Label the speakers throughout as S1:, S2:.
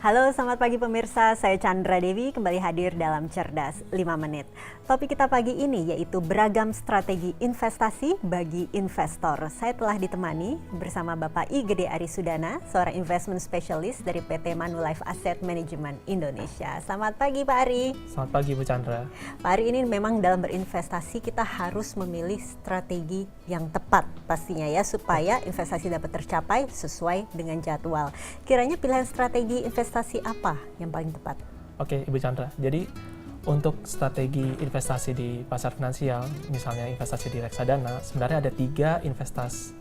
S1: Halo, selamat pagi pemirsa. Saya Chandra Dewi kembali hadir dalam Cerdas 5 Menit. Topik kita pagi ini yaitu beragam strategi investasi bagi investor. Saya telah ditemani bersama Bapak I. Gede Arisudana, seorang investment specialist dari PT Manulife Asset Management Indonesia. Selamat pagi Pak Ari.
S2: Selamat pagi Bu Chandra.
S1: Pak Ari, ini memang dalam berinvestasi kita harus memilih strategi yang tepat pastinya ya, supaya investasi dapat tercapai sesuai dengan jadwal. Kiranya pilihan strategi investasi apa yang paling tepat?
S2: Oke, Ibu Chandra. Jadi untuk strategi investasi di pasar finansial, misalnya investasi di reksadana, sebenarnya ada 3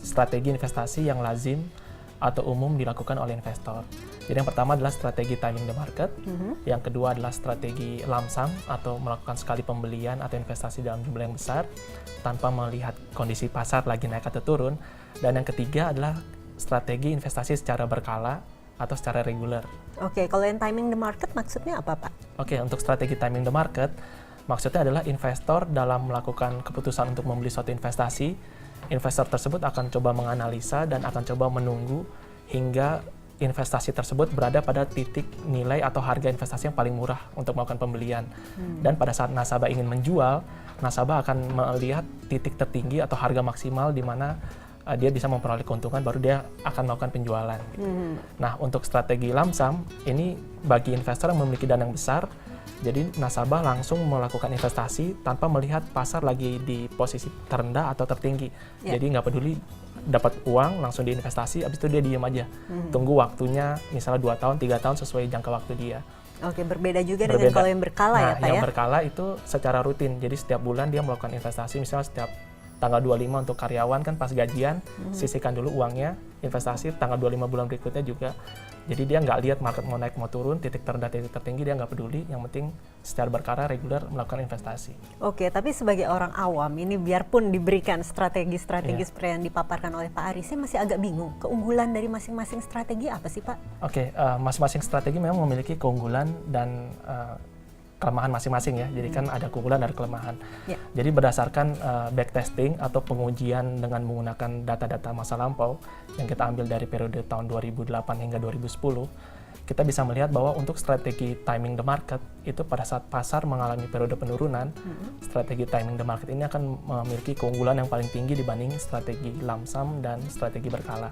S2: strategi investasi yang lazim atau umum dilakukan oleh investor. Jadi yang pertama adalah strategi timing the market, yang kedua adalah strategi lump sum atau melakukan sekali pembelian atau investasi dalam jumlah yang besar tanpa melihat kondisi pasar lagi naik atau turun, dan yang ketiga adalah strategi investasi secara berkala atau secara reguler.
S1: Oke, kalau yang timing the market maksudnya apa Pak?
S2: Oke, untuk strategi timing the market, maksudnya adalah investor dalam melakukan keputusan untuk membeli suatu investasi, investor tersebut akan coba menganalisa dan akan coba menunggu hingga investasi tersebut berada pada titik nilai atau harga investasi yang paling murah untuk melakukan pembelian. Dan pada saat nasabah ingin menjual, nasabah akan melihat titik tertinggi atau harga maksimal di mana dia bisa memperoleh keuntungan, baru dia akan melakukan penjualan. Nah, untuk strategi lump sum, ini bagi investor yang memiliki dana yang besar, jadi nasabah langsung melakukan investasi tanpa melihat pasar lagi di posisi terendah atau tertinggi. Jadi nggak peduli, dapat uang langsung diinvestasi, habis itu dia diam aja. Tunggu waktunya, misalnya 2 tahun, 3 tahun sesuai jangka waktu dia.
S1: Oke, berbeda juga dengan kalau yang berkala ya Pak ya?
S2: Yang berkala itu secara rutin, jadi setiap bulan dia melakukan investasi, misalnya setiap tanggal 25 untuk karyawan kan pas gajian, sisihkan dulu uangnya, investasi, tanggal 25 bulan berikutnya juga. Jadi dia nggak lihat market mau naik mau turun, titik terendah, titik tertinggi, dia nggak peduli, yang penting secara berkala, reguler melakukan investasi.
S1: Oke, tapi sebagai orang awam, ini biarpun diberikan strategi-strategi seperti yang dipaparkan oleh Pak Ari, saya masih agak bingung, keunggulan dari masing-masing strategi apa sih Pak?
S2: Oke, masing-masing strategi memang memiliki keunggulan dan kelemahan masing-masing ya, jadi kan ada keunggulan dan kelemahan. Jadi berdasarkan backtesting atau pengujian dengan menggunakan data-data masa lampau yang kita ambil dari periode tahun 2008 hingga 2010, kita bisa melihat bahwa untuk strategi timing the market itu pada saat pasar mengalami periode penurunan, strategi timing the market ini akan memiliki keunggulan yang paling tinggi dibanding strategi lump sum dan strategi berkala.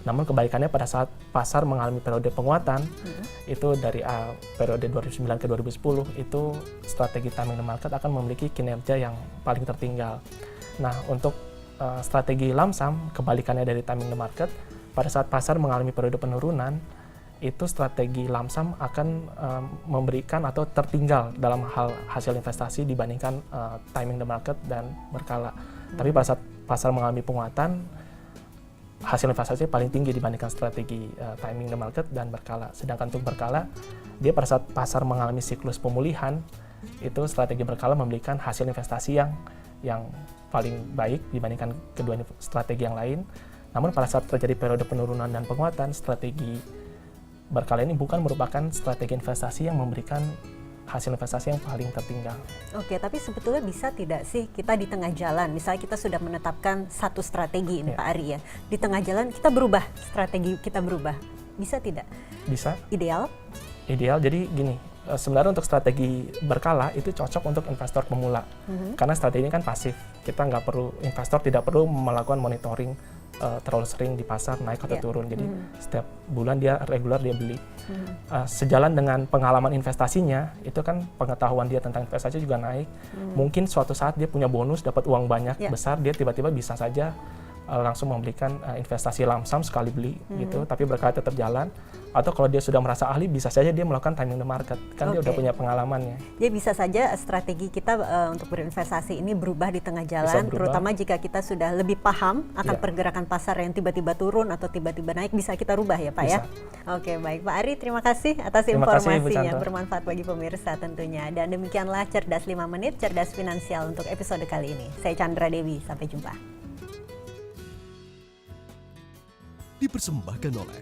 S2: Namun kebalikannya pada saat pasar mengalami periode penguatan, itu dari periode 2009 ke 2010, itu strategi timing the market akan memiliki kinerja yang paling tertinggal. Nah, untuk strategi lump sum, kebalikannya dari timing the market, pada saat pasar mengalami periode penurunan, itu strategi lump sum akan memberikan atau tertinggal dalam hal hasil investasi dibandingkan timing the market dan berkala. Tapi pada saat pasar mengalami penguatan, hasil investasi paling tinggi dibandingkan strategi timing the market dan berkala. Sedangkan untuk berkala, dia pada saat pasar mengalami siklus pemulihan, itu strategi berkala memberikan hasil investasi yang paling baik dibandingkan kedua strategi yang lain. Namun pada saat terjadi periode penurunan dan penguatan, strategi berkala ini bukan merupakan strategi investasi yang memberikan hasil investasi yang paling tertinggal. Oke,
S1: tapi sebetulnya bisa tidak sih kita di tengah jalan, misalnya kita sudah menetapkan satu strategi ini Pak Ari ya, di tengah jalan kita berubah, strategi kita berubah, bisa tidak? Bisa. Ideal?
S2: Ideal, jadi gini, sebenarnya untuk strategi berkala itu cocok untuk investor pemula, karena strategi ini kan pasif, kita nggak perlu, investor tidak perlu melakukan monitoring terlalu sering di pasar naik atau turun, jadi setiap bulan dia reguler dia beli. Sejalan dengan pengalaman investasinya, itu kan pengetahuan dia tentang investasi juga naik. Mungkin suatu saat dia punya bonus, dapat uang banyak besar, dia tiba-tiba bisa saja langsung memberikan investasi lump sum sekali beli gitu, tapi berkala tetap jalan. Atau kalau dia sudah merasa ahli, bisa saja dia melakukan timing the market, kan dia udah punya pengalamannya.
S1: Jadi bisa saja strategi kita untuk berinvestasi ini berubah di tengah jalan, terutama jika kita sudah lebih paham akan pergerakan pasar yang tiba-tiba turun atau tiba-tiba naik, bisa kita rubah ya Pak ya? Oke, baik Pak Ari, terima kasih atas informasinya, bermanfaat bagi pemirsa tentunya. Dan demikianlah Cerdas 5 Menit, Cerdas Finansial untuk episode kali ini. Saya Chandra Dewi, sampai jumpa.
S3: Dipersembahkan oleh